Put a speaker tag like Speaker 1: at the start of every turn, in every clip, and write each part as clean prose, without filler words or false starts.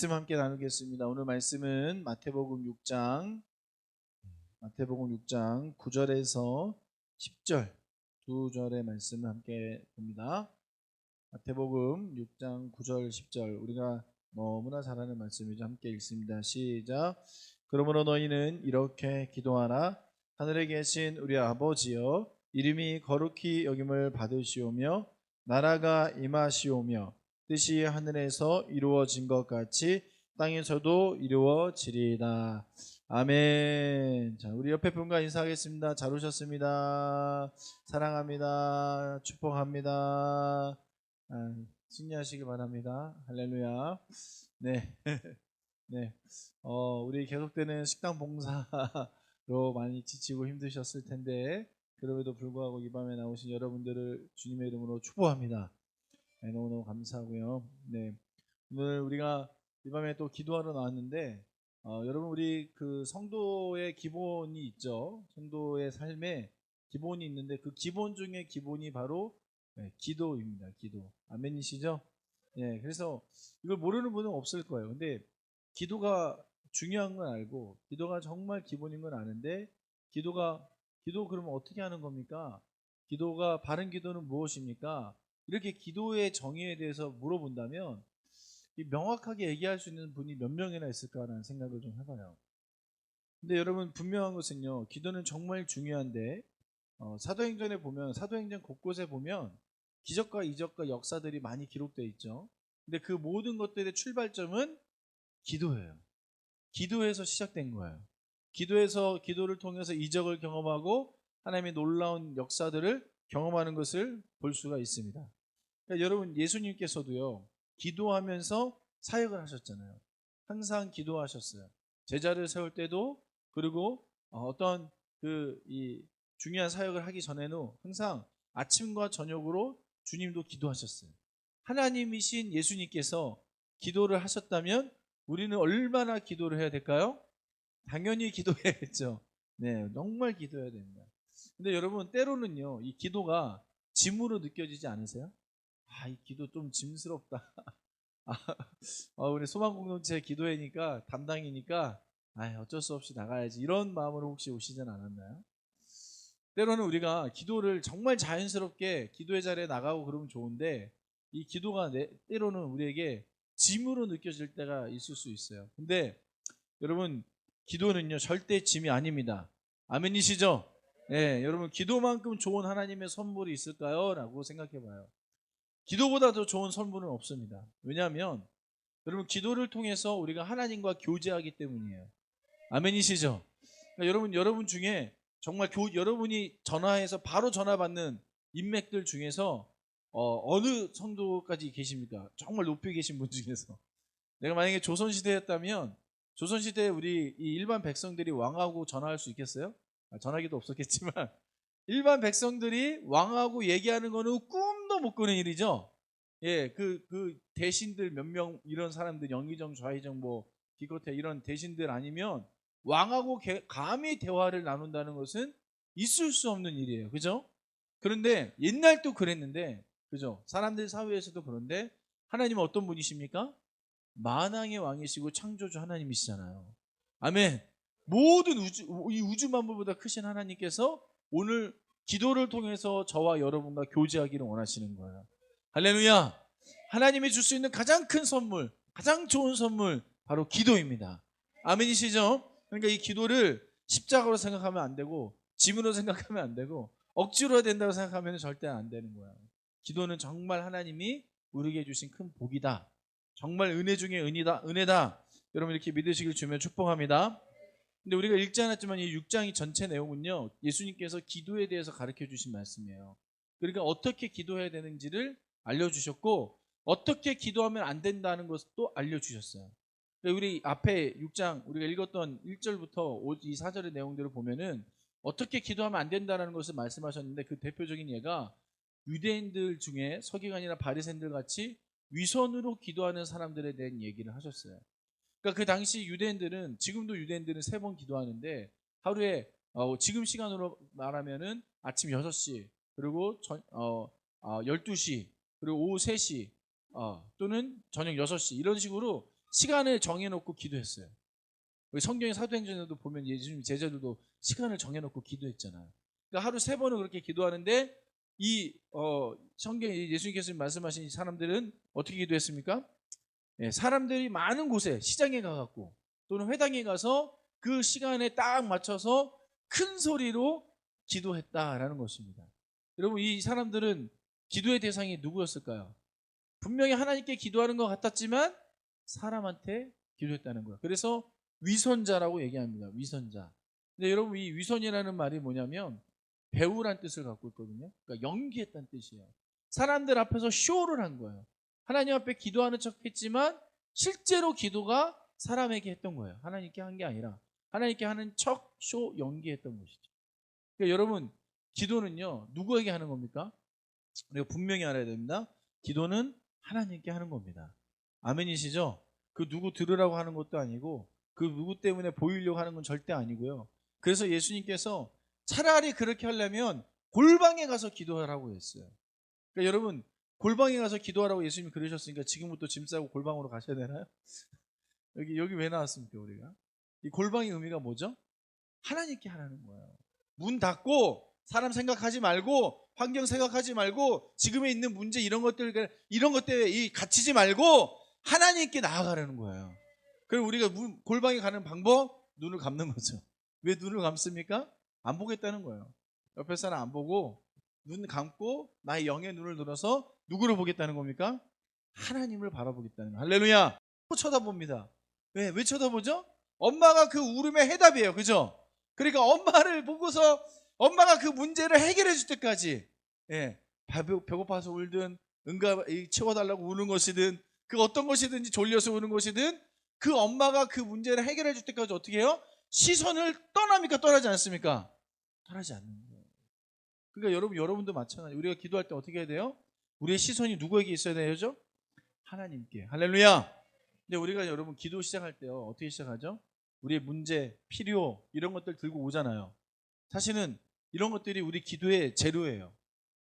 Speaker 1: 말씀 함께 나누겠습니다. 오늘 말씀은 마태복음 6장 9절에서 10절 두 절의 말씀을 함께 봅니다. 마태복음 6장 9절 10절 우리가 너무나 잘 아는 말씀이죠. 함께 읽습니다. 시작. 그러므로 너희는 이렇게 기도하라. 하늘에 계신 우리 아버지여, 이름이 거룩히 여김을 받으시오며 나라가 임하시오며 뜻이 하늘에서 이루어진 것 같이 땅에서도 이루어지리이다. 아멘. 자, 우리 옆에 분과 인사하겠습니다. 잘 오셨습니다. 사랑합니다. 축복합니다. 승리하시기 바랍니다. 할렐루야. 네. 네. 우리 계속되는 식당 봉사로 많이 지치고 힘드셨을 텐데, 그럼에도 불구하고 이 밤에 나오신 여러분들을 주님의 이름으로 축복합니다. 네, 너무너무 감사하고요. 네. 오늘 우리가 이 밤에 또 기도하러 나왔는데, 여러분, 우리 그 성도의 기본이 있죠. 성도의 삶에 기본이 있는데, 그 기본 중에 기본이 바로 기도입니다. 기도. 아멘이시죠? 네. 그래서 이걸 모르는 분은 없을 거예요. 근데 기도가 중요한 건 알고, 기도가 정말 기본인 건 아는데, 기도 그러면 어떻게 하는 겁니까? 바른 기도는 무엇입니까? 이렇게 기도의 정의에 대해서 물어본다면 명확하게 얘기할 수 있는 분이 몇 명이나 있을까라는 생각을 좀 해봐요. 근데 여러분, 분명한 것은요, 기도는 정말 중요한데, 사도행전 곳곳에 보면 기적과 이적과 역사들이 많이 기록되어 있죠. 근데 그 모든 것들의 출발점은 기도예요. 기도에서 시작된 거예요. 기도를 통해서 이적을 경험하고 하나님의 놀라운 역사들을 경험하는 것을 볼 수가 있습니다. 그러니까 여러분, 예수님께서도요, 기도하면서 사역을 하셨잖아요. 항상 기도하셨어요. 제자를 세울 때도, 그리고 어떤 이 중요한 사역을 하기 전에는 항상 아침과 저녁으로 주님도 기도하셨어요. 하나님이신 예수님께서 기도를 하셨다면 우리는 얼마나 기도를 해야 될까요? 당연히 기도해야겠죠. 네, 정말 기도해야 됩니다. 근데 여러분, 때로는요, 이 기도가 짐으로 느껴지지 않으세요? 이 기도 좀 짐스럽다. 우리 소망공동체 기도회니까, 담당이니까, 어쩔 수 없이 나가야지. 이런 마음으로 혹시 오시진 않았나요? 때로는 우리가 기도를 정말 자연스럽게 기도의 자리에 나가고 그러면 좋은데, 이 기도가 때로는 우리에게 짐으로 느껴질 때가 있을 수 있어요. 근데 여러분, 기도는요, 절대 짐이 아닙니다. 아멘이시죠? 네, 여러분, 기도만큼 좋은 하나님의 선물이 있을까요? 라고 생각해 봐요. 기도보다 더 좋은 선물은 없습니다. 왜냐하면 여러분, 기도를 통해서 우리가 하나님과 교제하기 때문이에요. 아멘이시죠? 그러니까 여러분 중에 정말 여러분이 전화해서 바로 전화 받는 인맥들 중에서 어느 성도까지 계십니까? 정말 높이 계신 분 중에서. 내가 만약에 조선시대였다면 조선시대에 우리 이 일반 백성들이 왕하고 전화할 수 있겠어요? 전화기도 없었겠지만 일반 백성들이 왕하고 얘기하는 거는 꿈도 못 꾸는 일이죠. 예, 그 대신들 몇 명, 이런 사람들, 영의정, 좌의정, 뭐 기껏해 이런 대신들 아니면 왕하고 감히 대화를 나눈다는 것은 있을 수 없는 일이에요. 그죠? 그런데 옛날도 그랬는데, 그죠? 사람들 사회에서도 그런데 하나님은 어떤 분이십니까? 만왕의 왕이시고 창조주 하나님이시잖아요. 아멘. 모든 이 우주 만물보다 크신 하나님께서 오늘 기도를 통해서 저와 여러분과 교제하기를 원하시는 거예요. 할렐루야. 하나님이 줄 수 있는 가장 큰 선물, 가장 좋은 선물, 바로 기도입니다. 아멘이시죠? 그러니까 이 기도를 십자가로 생각하면 안 되고, 짐으로 생각하면 안 되고, 억지로 해야 된다고 생각하면 절대 안 되는 거예요. 기도는 정말 하나님이 우리에게 주신 큰 복이다. 정말 은혜 중에 은혜다. 여러분, 이렇게 믿으시길 주면 축복합니다. 근데 우리가 읽지 않았지만 이 6장이 전체 내용은요, 예수님께서 기도에 대해서 가르쳐 주신 말씀이에요. 그러니까 어떻게 기도해야 되는지를 알려주셨고, 어떻게 기도하면 안 된다는 것도 알려주셨어요. 우리 앞에 6장 우리가 읽었던 1절부터 이 4절의 내용들을 보면은 어떻게 기도하면 안 된다는 것을 말씀하셨는데, 그 대표적인 예가 유대인들 중에 서기관이나 바리새인들 같이 위선으로 기도하는 사람들에 대한 얘기를 하셨어요. 그러니까 그 당시 유대인들은, 지금도 유대인들은 3번 기도하는데, 하루에 지금 시간으로 말하면은 아침 6시, 그리고 12시, 그리고 오후 3시, 또는 저녁 6시, 이런 식으로 시간을 정해놓고 기도했어요. 우리 성경의 사도행전에도 보면 예수님 제자들도 시간을 정해놓고 기도했잖아요. 그러니까 하루 3번을 그렇게 기도하는데 성경에 예수님께서 말씀하신 이 사람들은 어떻게 기도했습니까? 사람들이 많은 곳에 시장에 가갖고 또는 회당에 가서 그 시간에 딱 맞춰서 큰 소리로 기도했다라는 것입니다. 여러분, 이 사람들은 기도의 대상이 누구였을까요? 분명히 하나님께 기도하는 것 같았지만 사람한테 기도했다는 거예요. 그래서 위선자라고 얘기합니다. 위선자. 근데 여러분, 이 위선이라는 말이 뭐냐면 배우란 뜻을 갖고 있거든요. 그러니까 연기했다는 뜻이에요. 사람들 앞에서 쇼를 한 거예요. 하나님 앞에 기도하는 척 했지만 실제로 기도가 사람에게 했던 거예요. 하나님께 한 게 아니라 하나님께 하는 척, 쇼, 연기했던 것이죠. 그러니까 여러분, 기도는요 누구에게 하는 겁니까? 우리가 분명히 알아야 됩니다. 기도는 하나님께 하는 겁니다. 아멘이시죠? 그 누구 들으라고 하는 것도 아니고 그 누구 때문에 보이려고 하는 건 절대 아니고요. 그래서 예수님께서 차라리 그렇게 하려면 골방에 가서 기도하라고 했어요. 그러니까 여러분, 골방에 가서 기도하라고 예수님이 그러셨으니까 지금부터 짐 싸고 골방으로 가셔야 되나요? 여기 왜 나왔습니까 우리가? 이 골방의 의미가 뭐죠? 하나님께 하라는 거예요. 문 닫고 사람 생각하지 말고 환경 생각하지 말고 지금에 있는 문제 이런 것들 때문에 갇히지 말고 하나님께 나아가라는 거예요. 그럼 우리가 골방에 가는 방법? 눈을 감는 거죠. 왜 눈을 감습니까? 안 보겠다는 거예요. 옆에 사람 안 보고 눈 감고 나의 영의 눈을 들어서 누구를 보겠다는 겁니까? 하나님을 바라보겠다는 거예요. 할렐루야. 또 쳐다봅니다. 왜 쳐다보죠? 엄마가 그 울음의 해답이에요. 그죠? 그러니까 엄마를 보고서 엄마가 그 문제를 해결해 줄 때까지 배고파서 울든 응가 채워달라고 우는 것이든 그 어떤 것이든지 졸려서 우는 것이든 그 엄마가 그 문제를 해결해 줄 때까지 어떻게 해요? 시선을 떠납니까? 떠나지 않습니까? 떠나지 않는 거예요. 그러니까 여러분도 마찬가지예요. 우리가 기도할 때 어떻게 해야 돼요? 우리의 시선이 누구에게 있어야 되죠? 하나님께. 할렐루야. 근데 우리가 여러분 기도 시작할 때요 어떻게 시작하죠? 우리의 문제, 필요 이런 것들 들고 오잖아요. 사실은 이런 것들이 우리 기도의 재료예요.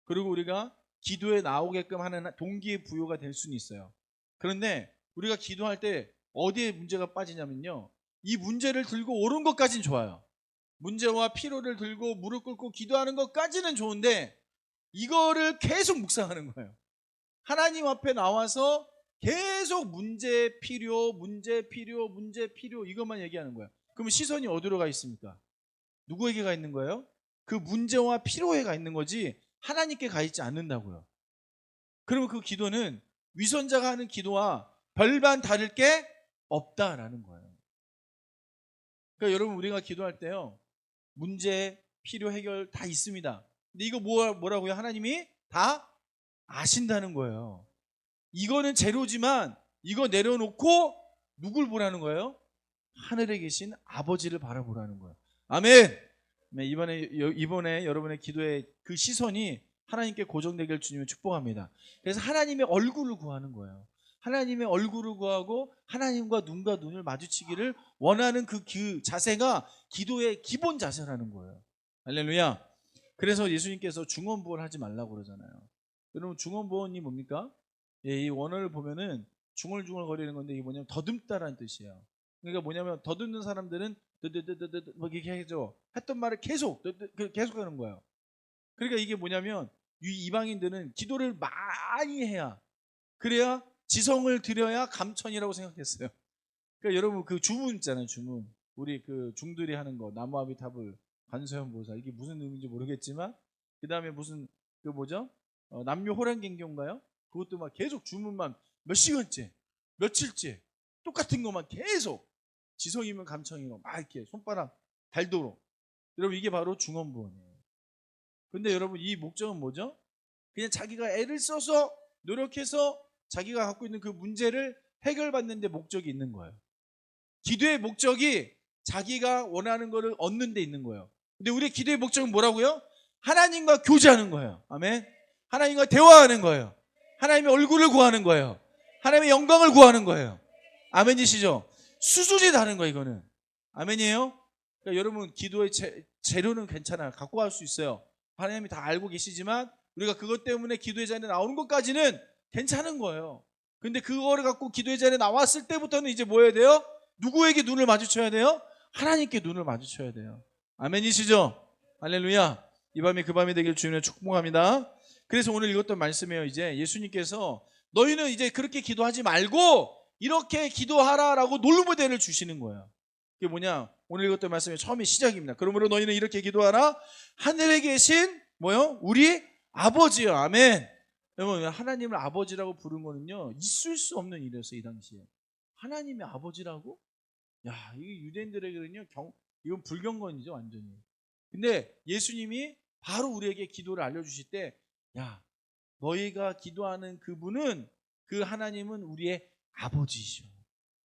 Speaker 1: 그리고 우리가 기도에 나오게끔 하는 동기의 부여가 될 수는 있어요. 그런데 우리가 기도할 때 어디에 문제가 빠지냐면요, 이 문제를 들고 오른 것까지는 좋아요. 문제와 필요를 들고 무릎 꿇고 기도하는 것까지는 좋은데 이거를 계속 묵상하는 거예요. 하나님 앞에 나와서 계속 문제, 필요 이것만 얘기하는 거예요. 그럼 시선이 어디로 가 있습니까? 누구에게 가 있는 거예요? 그 문제와 필요에 가 있는 거지 하나님께 가 있지 않는다고요. 그러면 그 기도는 위선자가 하는 기도와 별반 다를 게 없다라는 거예요. 그러니까 여러분, 우리가 기도할 때요 문제, 필요 해결 다 있습니다. 근데 이거 뭐라고요? 하나님이 다 아신다는 거예요. 이거는 재료지만 이거 내려놓고 누굴 보라는 거예요? 하늘에 계신 아버지를 바라보라는 거예요. 아멘. 이번에 여러분의 기도의 그 시선이 하나님께 고정되길 주님을 축복합니다. 그래서 하나님의 얼굴을 구하는 거예요. 하나님의 얼굴을 구하고 하나님과 눈과 눈을 마주치기를 원하는 그 자세가 기도의 기본 자세라는 거예요. 할렐루야. 그래서 예수님께서 중언부언 하지 말라고 그러잖아요. 여러분, 중언부언이 뭡니까? 이 원어를 보면은 중얼중얼 거리는 건데 이게 뭐냐면 더듬다라는 뜻이에요. 그러니까 뭐냐면 더듬는 사람들은 뭐 이렇게 해죠. 했던 말을 계속 하는 거예요. 그러니까 이게 뭐냐면 이 이방인들은 기도를 많이 해야, 그래야 지성을 들여야 감천이라고 생각했어요. 그러니까 여러분 그 주문 있잖아요. 주문. 우리 그 중들이 하는 거, 나무아미타불, 관세음보살, 이게 무슨 의미인지 모르겠지만 그 다음에 무슨 그 뭐죠? 남묘호란경교인가요? 그것도 막 계속 주문만 몇 시간째, 며칠째 똑같은 것만 계속 지성이면 감청이고 막 이렇게 손바닥 달도록. 여러분, 이게 바로 중언부언이에요. 근데 여러분, 이 목적은 뭐죠? 그냥 자기가 애를 써서 노력해서 자기가 갖고 있는 그 문제를 해결받는 데 목적이 있는 거예요. 기도의 목적이 자기가 원하는 거를 얻는 데 있는 거예요. 근데 우리의 기도의 목적은 뭐라고요? 하나님과 교제하는 거예요. 아멘. 하나님과 대화하는 거예요. 하나님의 얼굴을 구하는 거예요. 하나님의 영광을 구하는 거예요. 아멘이시죠? 수준이 다른 거예요, 이거는. 아멘이에요? 그러니까 여러분, 기도의 재료는 괜찮아요. 갖고 갈 수 있어요. 하나님이 다 알고 계시지만 우리가 그것 때문에 기도의 자리에 나오는 것까지는 괜찮은 거예요. 근데 그거를 갖고 기도의 자리에 나왔을 때부터는 이제 뭐 해야 돼요? 누구에게 눈을 마주쳐야 돼요? 하나님께 눈을 마주쳐야 돼요. 아멘이시죠? 할렐루야. 이 밤이 그 밤이 되길 주님의 축복합니다. 그래서 오늘 읽었던 말씀이에요. 이제 예수님께서 너희는 이제 그렇게 기도하지 말고 이렇게 기도하라라고 롤모델을 주시는 거예요. 그게 뭐냐? 오늘 읽었던 말씀의 처음에 시작입니다. 그러므로 너희는 이렇게 기도하라. 하늘에 계신 뭐요? 우리 아버지요. 아멘. 여러분, 하나님을 아버지라고 부른 거는요, 있을 수 없는 일이었어요. 이 당시에 하나님의 아버지라고? 야, 이게 유대인들에게는요, 이건 불경건이죠, 완전히. 근데 예수님이 바로 우리에게 기도를 알려주실 때, 야, 너희가 기도하는 그분은, 그 하나님은 우리의 아버지이셔.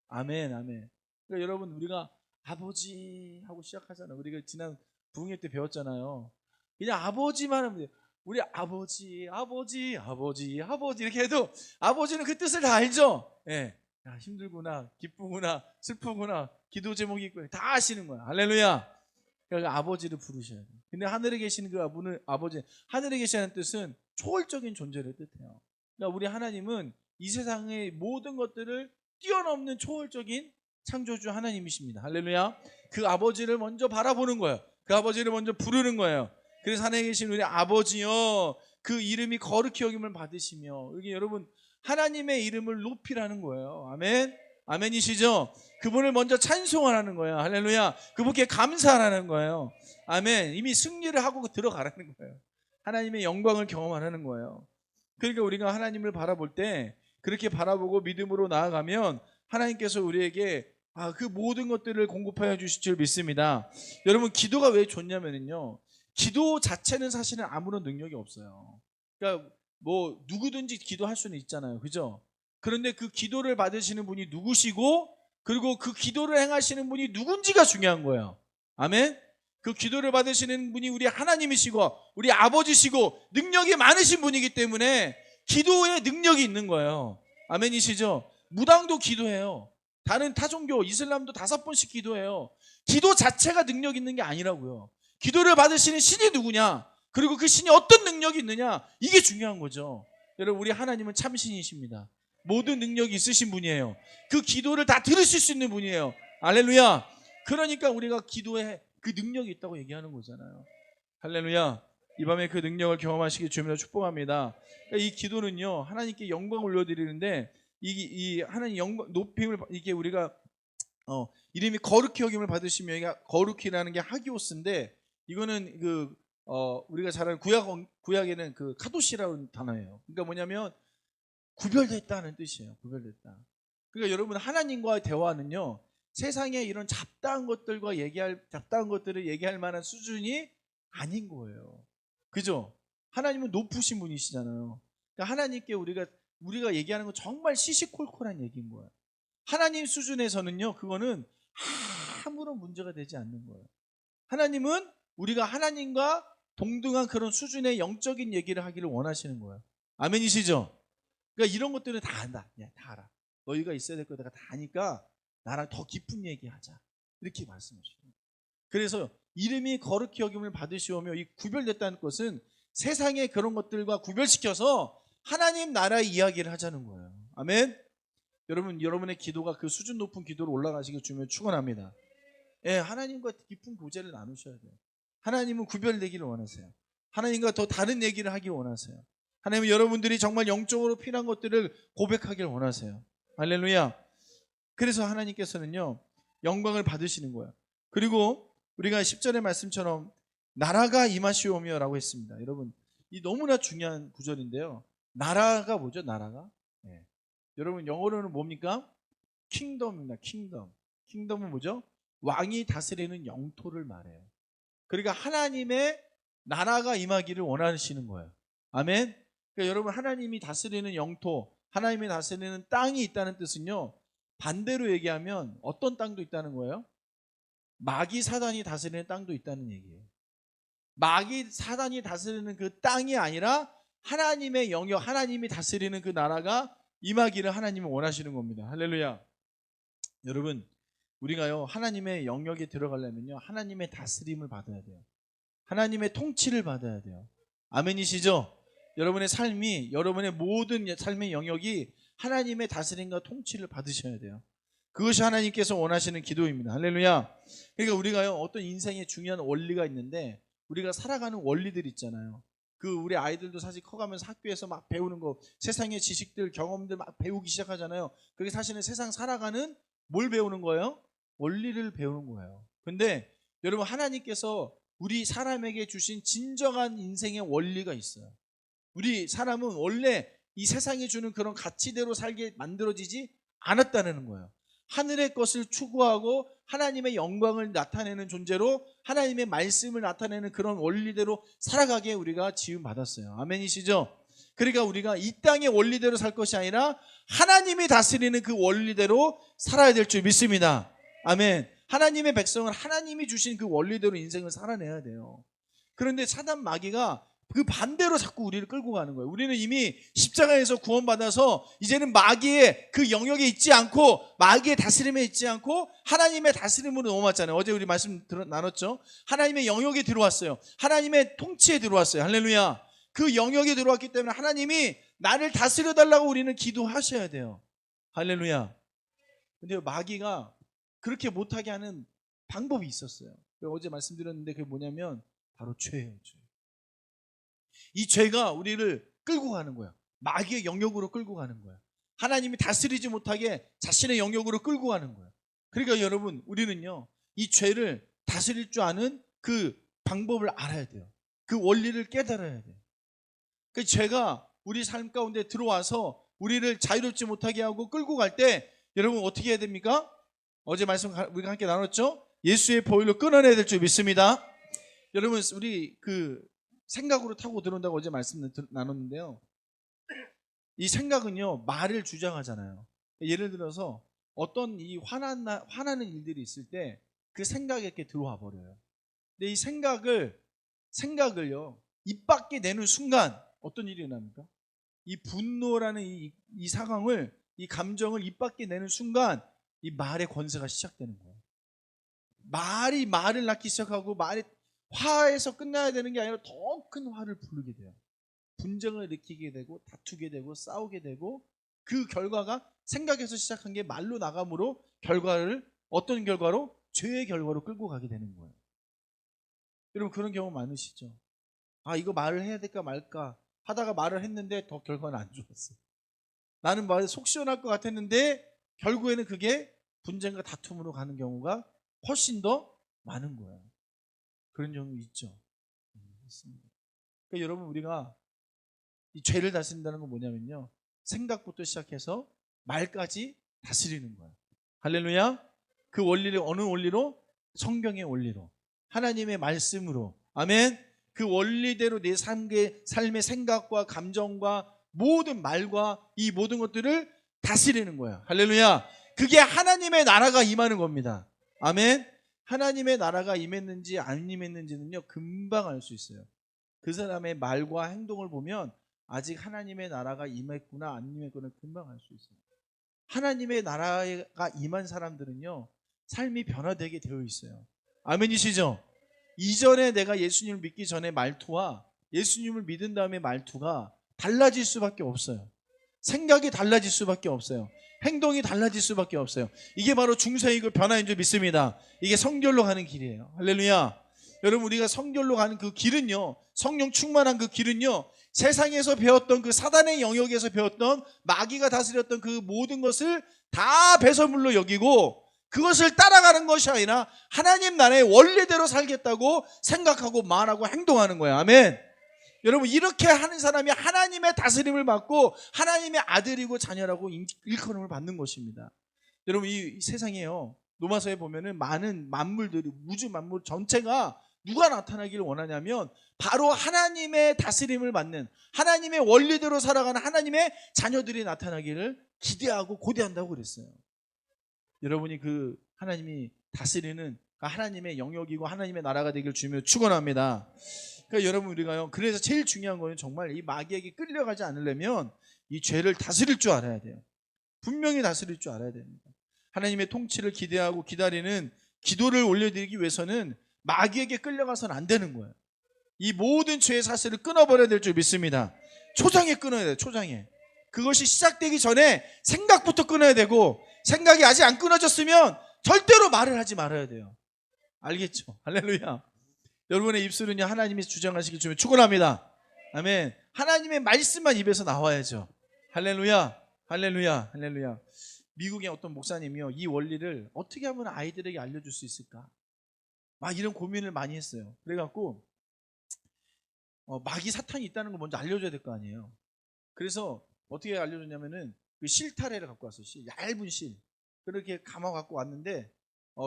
Speaker 1: 아멘, 아멘. 그러니까 여러분, 우리가 아버지 하고 시작하잖아요. 우리가 지난 부흥회 때 배웠잖아요. 그냥 아버지만 하면 돼요. 우리 아버지, 아버지, 아버지, 아버지 이렇게 해도 아버지는 그 뜻을 다 알죠. 예. 야, 힘들구나, 기쁘구나, 슬프구나, 기도 제목이 있고 다 아시는 거야. 할렐루야. 그러니까 아버지를 부르셔야 돼요. 근데 하늘에 계시는 그 분을 아버지, 하늘에 계시는 뜻은 초월적인 존재를 뜻해요. 그러니까 우리 하나님은 이 세상의 모든 것들을 뛰어넘는 초월적인 창조주 하나님이십니다. 할렐루야. 그 아버지를 먼저 바라보는 거예요. 그 아버지를 먼저 부르는 거예요. 그래서 하늘에 계신 우리 아버지여, 그 이름이 거룩히 여김을 받으시며, 여기 여러분 하나님의 이름을 높이라는 거예요. 아멘. 아멘이시죠? 그분을 먼저 찬송하라는 거예요. 할렐루야. 그분께 감사하라는 거예요. 아멘. 이미 승리를 하고 들어가라는 거예요. 하나님의 영광을 경험하라는 거예요. 그러니까 우리가 하나님을 바라볼 때 그렇게 바라보고 믿음으로 나아가면 하나님께서 우리에게 그 모든 것들을 공급하여 주실 줄 믿습니다. 여러분, 기도가 왜 좋냐면요, 기도 자체는 사실은 아무런 능력이 없어요. 그러니까 뭐 누구든지 기도할 수는 있잖아요. 그죠? 그런데 그 기도를 받으시는 분이 누구시고, 그리고 그 기도를 행하시는 분이 누군지가 중요한 거예요. 아멘. 그 기도를 받으시는 분이 우리 하나님이시고 우리 아버지시고 능력이 많으신 분이기 때문에 기도에 능력이 있는 거예요. 아멘이시죠? 무당도 기도해요. 다른 타종교 이슬람도 5번씩 기도해요. 기도 자체가 능력 있는 게 아니라고요. 기도를 받으시는 신이 누구냐, 그리고 그 신이 어떤 능력이 있느냐, 이게 중요한 거죠. 여러분, 우리 하나님은 참신이십니다. 모든 능력이 있으신 분이에요. 그 기도를 다 들으실 수 있는 분이에요. 할렐루야. 그러니까 우리가 기도에 그 능력이 있다고 얘기하는 거잖아요. 할렐루야. 이 밤에 그 능력을 경험하시기 주님으로 축복합니다. 이 기도는요, 하나님께 영광을 올려드리는데, 이 하나님 영광 높임을, 이게 우리가 이름이 거룩히 여김을 받으시며, 이게 거룩히라는 게 하기오스인데, 이거는 우리가 잘 아는 구약에는 그 카도시라는 단어예요. 그러니까 뭐냐면 구별됐다는 뜻이에요. 구별됐다. 그러니까 여러분, 하나님과의 대화는요, 세상에 이런 잡다한 것들을 얘기할 만한 수준이 아닌 거예요. 그죠? 하나님은 높으신 분이시잖아요. 그러니까 하나님께 우리가 얘기하는 건 정말 시시콜콜한 얘기인 거예요. 하나님 수준에서는요, 그거는 아무런 문제가 되지 않는 거예요. 하나님은 우리가 하나님과 동등한 그런 수준의 영적인 얘기를 하기를 원하시는 거예요. 아멘이시죠? 그러니까 이런 것들은 다 안다. 야, 다 알아. 너희가 있어야 될 거 내가 다 아니까 나랑 더 깊은 얘기하자. 이렇게 말씀하시죠. 그래서 이름이 거룩히 여김을 받으시오며, 이 구별됐다는 것은 세상의 그런 것들과 구별시켜서 하나님 나라의 이야기를 하자는 거예요. 아멘. 여러분, 여러분의 기도가 그 수준 높은 기도로 올라가시길 주면 축원합니다. 예, 하나님과 깊은 교제를 나누셔야 돼요. 하나님은 구별되기를 원하세요. 하나님과 더 다른 얘기를 하길 원하세요. 하나님은 여러분들이 정말 영적으로 필요한 것들을 고백하길 원하세요. 할렐루야. 그래서 하나님께서는요, 영광을 받으시는 거예요. 그리고 우리가 10절의 말씀처럼 나라가 임하시오며 라고 했습니다. 여러분, 이 너무나 중요한 구절인데요. 나라가 뭐죠? 나라가? 네. 여러분, 영어로는 뭡니까? 킹덤입니다. 킹덤. 킹덤은 뭐죠? 왕이 다스리는 영토를 말해요. 그러니까 하나님의 나라가 임하기를 원하시는 거예요. 아멘. 그러니까 여러분, 하나님이 다스리는 영토, 하나님이 다스리는 땅이 있다는 뜻은요, 반대로 얘기하면 어떤 땅도 있다는 거예요? 마귀 사단이 다스리는 땅도 있다는 얘기예요. 마귀 사단이 다스리는 그 땅이 아니라 하나님의 영역, 하나님이 다스리는 그 나라가 임하기를 하나님은 원하시는 겁니다. 할렐루야. 여러분, 우리가요, 하나님의 영역에 들어가려면요, 하나님의 다스림을 받아야 돼요. 하나님의 통치를 받아야 돼요. 아멘이시죠? 여러분의 삶이, 여러분의 모든 삶의 영역이 하나님의 다스림과 통치를 받으셔야 돼요. 그것이 하나님께서 원하시는 기도입니다. 할렐루야. 그러니까 우리가요, 어떤 인생에 중요한 원리가 있는데, 우리가 살아가는 원리들 있잖아요. 그 우리 아이들도 사실 커가면서 학교에서 막 배우는 거, 세상의 지식들, 경험들 막 배우기 시작하잖아요. 그게 사실은 세상 살아가는 뭘 배우는 거예요? 원리를 배우는 거예요. 근데 여러분, 하나님께서 우리 사람에게 주신 진정한 인생의 원리가 있어요. 우리 사람은 원래 이 세상이 주는 그런 가치대로 살게 만들어지지 않았다는 거예요. 하늘의 것을 추구하고 하나님의 영광을 나타내는 존재로 하나님의 말씀을 나타내는 그런 원리대로 살아가게 우리가 지음받았어요. 아멘이시죠? 그러니까 우리가 이 땅의 원리대로 살 것이 아니라 하나님이 다스리는 그 원리대로 살아야 될 줄 믿습니다. 아멘. 하나님의 백성은 하나님이 주신 그 원리대로 인생을 살아내야 돼요. 그런데 사단 마귀가 그 반대로 자꾸 우리를 끌고 가는 거예요. 우리는 이미 십자가에서 구원받아서 이제는 마귀의 그 영역에 있지 않고, 마귀의 다스림에 있지 않고 하나님의 다스림으로 넘어왔잖아요. 어제 우리 말씀 나눴죠. 하나님의 영역에 들어왔어요. 하나님의 통치에 들어왔어요. 할렐루야. 그 영역에 들어왔기 때문에 하나님이 나를 다스려달라고 우리는 기도하셔야 돼요. 할렐루야. 근데 마귀가 그렇게 못하게 하는 방법이 있었어요. 어제 말씀드렸는데 그게 뭐냐면 바로 죄예요. 죄. 이 죄가 우리를 끌고 가는 거야. 마귀의 영역으로 끌고 가는 거야. 하나님이 다스리지 못하게 자신의 영역으로 끌고 가는 거야. 그러니까 여러분, 우리는요, 이 죄를 다스릴 줄 아는 그 방법을 알아야 돼요. 그 원리를 깨달아야 돼요. 그 죄가 우리 삶 가운데 들어와서 우리를 자유롭지 못하게 하고 끌고 갈 때 여러분 어떻게 해야 됩니까? 어제 말씀 우리가 함께 나눴죠? 예수의 보혈로 끊어내야 될 줄 믿습니다. 여러분, 우리 그 생각으로 타고 들어온다고 어제 말씀 나눴는데요. 이 생각은요, 말을 주장하잖아요. 예를 들어서 어떤 이 화나는 일들이 있을 때 그 생각이 이렇게 들어와 버려요. 근데 이 생각을요, 입 밖에 내는 순간 어떤 일이 일어납니까? 이 분노라는 이 상황을, 이 감정을 입 밖에 내는 순간 이 말의 권세가 시작되는 거예요. 말이 말을 낳기 시작하고, 말이 화에서 끝나야 되는 게 아니라 더 큰 화를 부르게 돼요. 분쟁을 일으키게 되고 다투게 되고 싸우게 되고, 그 결과가 생각에서 시작한 게 말로 나감으로 결과를 어떤 결과로? 죄의 결과로 끌고 가게 되는 거예요. 여러분, 그런 경우 많으시죠? 아, 이거 말을 해야 될까 말까 하다가 말을 했는데 더 결과는 안 좋았어요. 나는 말이 속 시원할 것 같았는데 결국에는 그게 분쟁과 다툼으로 가는 경우가 훨씬 더 많은 거예요. 그런 경우 있죠. 있습니다. 그러니까 여러분, 우리가 이 죄를 다스린다는 건 뭐냐면요, 생각부터 시작해서 말까지 다스리는 거예요. 할렐루야. 그 원리를 어느 원리로? 성경의 원리로, 하나님의 말씀으로. 아멘. 그 원리대로 내 삶의 생각과 감정과 모든 말과 이 모든 것들을 다스리는 거예요. 할렐루야. 그게 하나님의 나라가 임하는 겁니다. 아멘. 하나님의 나라가 임했는지 안 임했는지는요, 금방 알 수 있어요. 그 사람의 말과 행동을 보면 아직 하나님의 나라가 임했구나 안 임했구나 금방 알 수 있어요. 하나님의 나라가 임한 사람들은요, 삶이 변화되게 되어 있어요. 아멘이시죠? 이전에 내가 예수님을 믿기 전에 말투와 예수님을 믿은 다음에 말투가 달라질 수밖에 없어요. 생각이 달라질 수밖에 없어요. 행동이 달라질 수밖에 없어요. 이게 바로 중생이고 변화인 줄 믿습니다. 이게 성결로 가는 길이에요. 할렐루야. 여러분, 우리가 성결로 가는 그 길은요, 성령 충만한 그 길은요, 세상에서 배웠던 그 사단의 영역에서 배웠던 마귀가 다스렸던 그 모든 것을 다 배설물로 여기고 그것을 따라가는 것이 아니라 하나님 나라의 원리대로 살겠다고 생각하고 말하고 행동하는 거예요. 아멘. 여러분, 이렇게 하는 사람이 하나님의 다스림을 받고 하나님의 아들이고 자녀라고 일컬음을 받는 것입니다. 여러분, 이 세상에요, 로마서에 보면은 많은 만물들이, 우주 만물 전체가 누가 나타나기를 원하냐면 바로 하나님의 다스림을 받는, 하나님의 원리대로 살아가는 하나님의 자녀들이 나타나기를 기대하고 고대한다고 그랬어요. 여러분이 그 하나님이 다스리는 하나님의 영역이고 하나님의 나라가 되길 주며 축원합니다. 그러니까 여러분, 우리가요, 그래서 제일 중요한 거는 정말 이 마귀에게 끌려가지 않으려면 이 죄를 다스릴 줄 알아야 돼요. 분명히 다스릴 줄 알아야 됩니다. 하나님의 통치를 기대하고 기다리는 기도를 올려드리기 위해서는 마귀에게 끌려가서는 안 되는 거예요. 이 모든 죄의 사슬을 끊어버려야 될 줄 믿습니다. 초장에 끊어야 돼요. 초장에. 그것이 시작되기 전에 생각부터 끊어야 되고, 생각이 아직 안 끊어졌으면 절대로 말을 하지 말아야 돼요. 알겠죠? 할렐루야. 여러분의 입술은요, 하나님이 주장하시길 주면 축원합니다. 아멘. 하나님의 말씀만 입에서 나와야죠. 할렐루야. 할렐루야. 할렐루야. 미국의 어떤 목사님이요, 이 원리를 어떻게 하면 아이들에게 알려줄 수 있을까? 막 이런 고민을 많이 했어요. 그래갖고 마귀 사탄이 있다는 걸 먼저 알려줘야 될 거 아니에요. 그래서 어떻게 알려줬냐면은 그 실타래를 갖고 왔어요. 얇은 실. 그렇게 감아 갖고 왔는데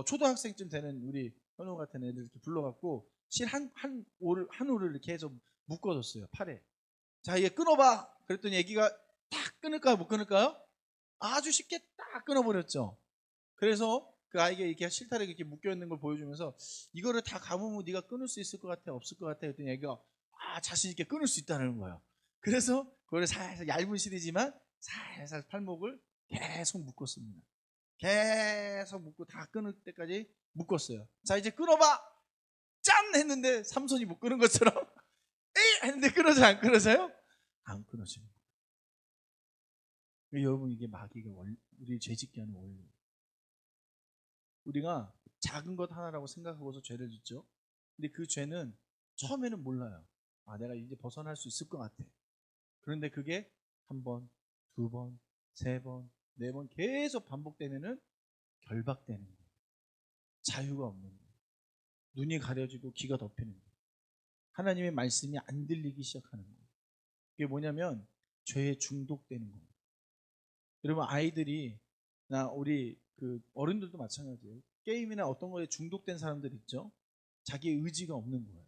Speaker 1: 초등학생쯤 되는 우리 현우 같은 애들 이렇게 불러갖고 실 한 올을 이렇게 해서 묶어줬어요. 팔에. 자, 얘 끊어봐. 그랬더니 애기가 딱 끊을까요? 못 끊을까요? 아주 쉽게 딱 끊어버렸죠. 그래서 그 아이가 이렇게 실타래 이렇게 묶여있는 걸 보여주면서 이거를 다 감으면 네가 끊을 수 있을 것 같아? 없을 것 같아? 그랬더니 애기가 자신 있게 끊을 수 있다는 거예요. 그래서 그걸 살살, 얇은 실이지만 살살 팔목을 계속 묶었습니다. 계속 묶고 다 끊을 때까지 묶었어요. 자, 이제 끊어봐. 짠! 했는데 삼손이 못 끊은 것처럼 에이! 했는데 끊어져요? 안 끊어져요? 안 끊어져요. 여러분, 이게 마귀가 우리 죄짓게 하는 원리예요. 우리가 작은 것 하나라고 생각하고서 죄를 짓죠. 근데 그 죄는 처음에는 몰라요. 내가 이제 벗어날 수 있을 것 같아. 그런데 그게 한 번, 두 번, 세 번, 네 번 계속 반복되면은 결박되는 거예요. 자유가 없는 거예요. 눈이 가려지고 귀가 덮이는 거예요. 하나님의 말씀이 안 들리기 시작하는 거예요. 그게 뭐냐면 죄에 중독되는 거예요. 여러분, 아이들이 우리 그 어른들도 마찬가지예요. 게임이나 어떤 거에 중독된 사람들 있죠. 자기의 의지가 없는 거예요.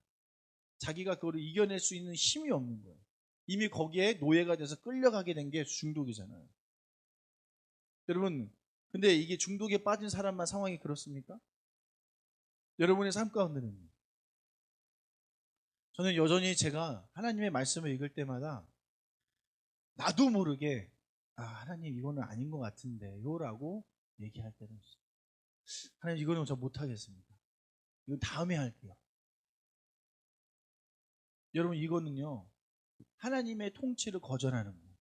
Speaker 1: 자기가 그거를 이겨낼 수 있는 힘이 없는 거예요. 이미 거기에 노예가 돼서 끌려가게 된 게 중독이잖아요. 여러분, 근데 이게 중독에 빠진 사람만 상황이 그렇습니까? 여러분의 삶 가운데는 저는 여전히 제가 하나님의 말씀을 읽을 때마다 나도 모르게 하나님 이거는 아닌 것 같은데요 라고 얘기할 때는 있어요. 하나님 이거는 저 못하겠습니다. 이건 다음에 할게요. 여러분, 이거는요 하나님의 통치를 거절하는 거예요.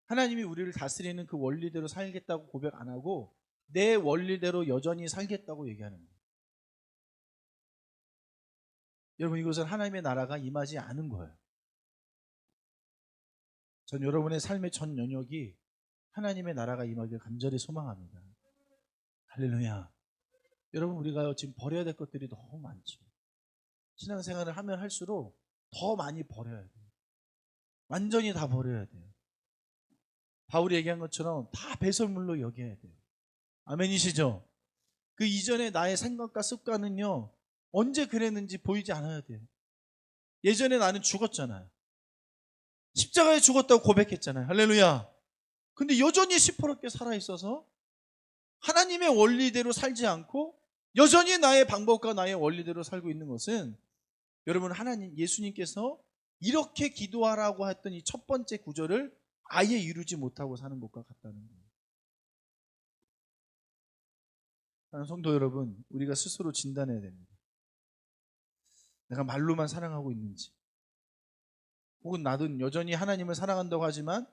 Speaker 1: 하나님이 우리를 다스리는 그 원리대로 살겠다고 고백 안 하고 내 원리대로 여전히 살겠다고 얘기하는 거예요. 여러분, 이것은 하나님의 나라가 임하지 않은 거예요. 전 여러분의 삶의 전 영역이 하나님의 나라가 임하길 간절히 소망합니다. 할렐루야. 여러분, 우리가 지금 버려야 될 것들이 너무 많죠. 신앙생활을 하면 할수록 더 많이 버려야 돼요. 완전히 다 버려야 돼요. 바울이 얘기한 것처럼 다 배설물로 여겨야 돼요. 아멘이시죠? 그 이전에 나의 생각과 습관은요 언제 그랬는지 보이지 않아야 돼요. 예전에 나는 죽었잖아요. 십자가에 죽었다고 고백했잖아요. 할렐루야. 근데 여전히 시퍼렇게 살아있어서 하나님의 원리대로 살지 않고 여전히 나의 방법과 나의 원리대로 살고 있는 것은 여러분, 예수님께서 이렇게 기도하라고 했던 이 첫 번째 구절을 아예 이루지 못하고 사는 것과 같다는 거예요. 사랑하는 성도 여러분, 우리가 스스로 진단해야 됩니다. 내가 말로만 사랑하고 있는지, 혹은 나는 여전히 하나님을 사랑한다고 하지만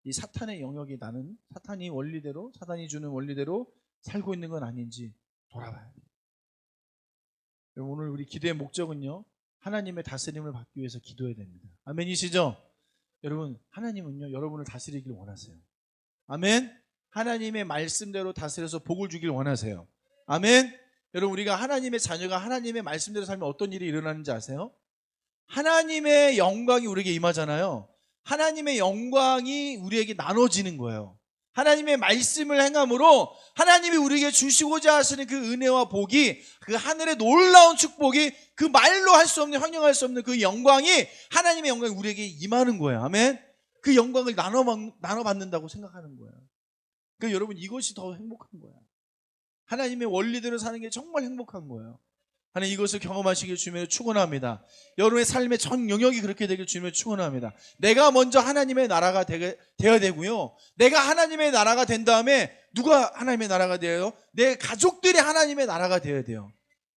Speaker 1: 이 사탄의 영역이 나는 사탄이 주는 원리대로 살고 있는 건 아닌지 돌아봐야 돼요. 오늘 우리 기도의 목적은요 하나님의 다스림을 받기 위해서 기도해야 됩니다. 아멘이시죠? 여러분, 하나님은요 여러분을 다스리길 원하세요. 아멘. 하나님의 말씀대로 다스려서 복을 주길 원하세요. 아멘. 여러분, 우리가 하나님의 자녀가 하나님의 말씀대로 살면 어떤 일이 일어나는지 아세요? 하나님의 영광이 우리에게 임하잖아요. 하나님의 영광이 우리에게 나눠지는 거예요. 하나님의 말씀을 행함으로 하나님이 우리에게 주시고자 하시는 그 은혜와 복이, 그 하늘의 놀라운 축복이, 그 말로 할 수 없는, 형용할 수 없는 그 영광이, 하나님의 영광이 우리에게 임하는 거예요. 아멘. 그 영광을 나눠받는다고 생각하는 거예요. 그러니까 여러분, 이것이 더 행복한 거예요. 하나님의 원리대로 사는 게 정말 행복한 거예요. 하나님, 이것을 경험하시길 주님을 축원합니다. 여러분의 삶의 전 영역이 그렇게 되길 주님을 축원합니다. 내가 먼저 하나님의 나라가 되어야 되고요. 내가 하나님의 나라가 된 다음에 누가 하나님의 나라가 되어요? 내 가족들이 하나님의 나라가 되어야 돼요.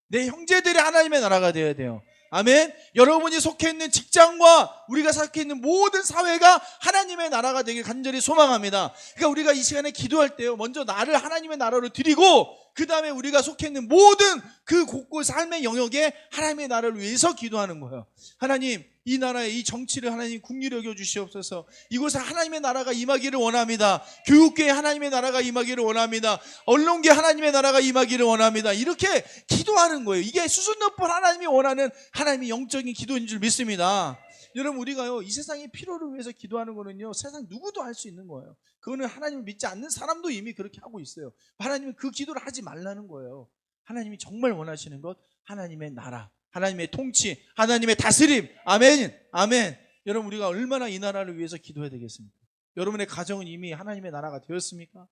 Speaker 1: 내 형제들이 하나님의 나라가 되어야 돼요. 아멘. 여러분이 속해 있는 직장과 우리가 속해 있는 모든 사회가 하나님의 나라가 되길 간절히 소망합니다. 그러니까 우리가 이 시간에 기도할 때요, 먼저 나를 하나님의 나라로 드리고 그 다음에 우리가 속해 있는 모든 그 곳곳 삶의 영역에 하나님의 나라를 위해서 기도하는 거예요. 하나님, 이 나라의 이 정치를 하나님 긍휼히 여겨 주시옵소서. 이곳에 하나님의 나라가 임하기를 원합니다. 교육계에 하나님의 나라가 임하기를 원합니다. 언론계 하나님의 나라가 임하기를 원합니다. 이렇게 기도하는 거예요. 이게 수준 높은 하나님이 원하는 하나님의 영적인 기도인 줄 믿습니다. 여러분, 우리가요, 이 세상의 필요를 위해서 기도하는 거는요, 세상 누구도 할 수 있는 거예요. 그거는 하나님을 믿지 않는 사람도 이미 그렇게 하고 있어요. 하나님은 그 기도를 하지 말라는 거예요. 하나님이 정말 원하시는 것, 하나님의 나라, 하나님의 통치, 하나님의 다스림. 아멘, 아멘. 여러분, 우리가 얼마나 이 나라를 위해서 기도해야 되겠습니까? 여러분의 가정은 이미 하나님의 나라가 되었습니까?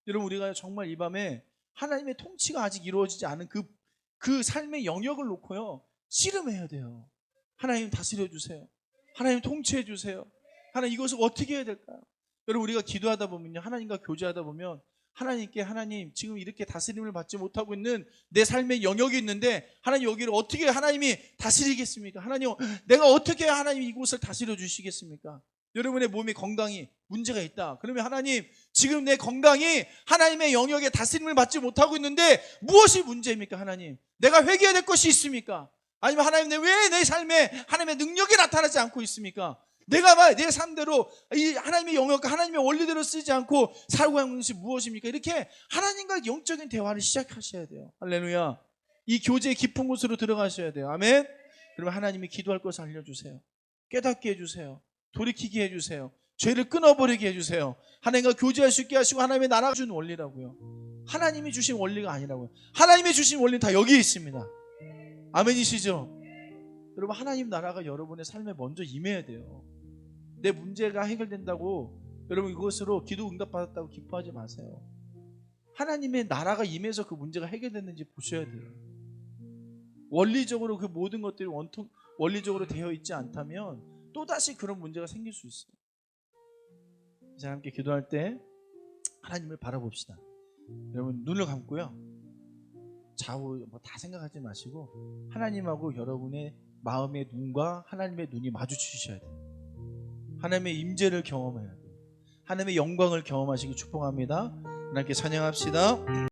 Speaker 1: 여러분, 우리가 정말 이 밤에 하나님의 통치가 아직 이루어지지 않은 그 삶의 영역을 놓고요, 씨름해야 돼요. 하나님 다스려 주세요. 하나님 통치해 주세요. 하나님, 이것을 어떻게 해야 될까요? 여러분, 우리가 기도하다 보면요, 하나님과 교제하다 보면 하나님께, 하나님, 지금 이렇게 다스림을 받지 못하고 있는 내 삶의 영역이 있는데 하나님, 여기를 어떻게 하나님이 다스리겠습니까? 하나님, 내가 어떻게 하나님 이곳을 다스려 주시겠습니까? 여러분의 몸이 건강이 문제가 있다. 그러면 하나님, 지금 내 건강이 하나님의 영역에 다스림을 받지 못하고 있는데 무엇이 문제입니까? 하나님, 내가 회개해야 될 것이 있습니까? 아니면 하나님, 왜 내 삶에 하나님의 능력이 나타나지 않고 있습니까? 내가 내 삶대로 이 하나님의 영역과 하나님의 원리대로 쓰지 않고 살고 있는 것이 무엇입니까? 이렇게 하나님과 영적인 대화를 시작하셔야 돼요. 할렐루야. 이 교제의 깊은 곳으로 들어가셔야 돼요. 아멘. 그러면 하나님이 기도할 것을 알려주세요. 깨닫게 해주세요. 돌이키게 해주세요. 죄를 끊어버리게 해주세요. 하나님과 교제할 수 있게 하시고 하나님의 나라가 주는 원리라고요. 하나님이 주신 원리가 아니라고요. 하나님이 주신 원리는 다 여기에 있습니다. 아멘이시죠? 여러분, 하나님 나라가 여러분의 삶에 먼저 임해야 돼요. 내 문제가 해결된다고 여러분 이것으로 기도 응답받았다고 기뻐하지 마세요. 하나님의 나라가 임해서 그 문제가 해결됐는지 보셔야 돼요. 원리적으로 그 모든 것들이 원리적으로 되어 있지 않다면 또다시 그런 문제가 생길 수 있어요. 이제 함께 기도할 때 하나님을 바라봅시다. 여러분, 눈을 감고요, 좌우 다 생각하지 마시고 하나님하고 여러분의 마음의 눈과 하나님의 눈이 마주치셔야 돼요. 하나님의 임재를 경험해야 돼요. 하나님의 영광을 경험하시기 축복합니다. 하나님께 찬양합시다.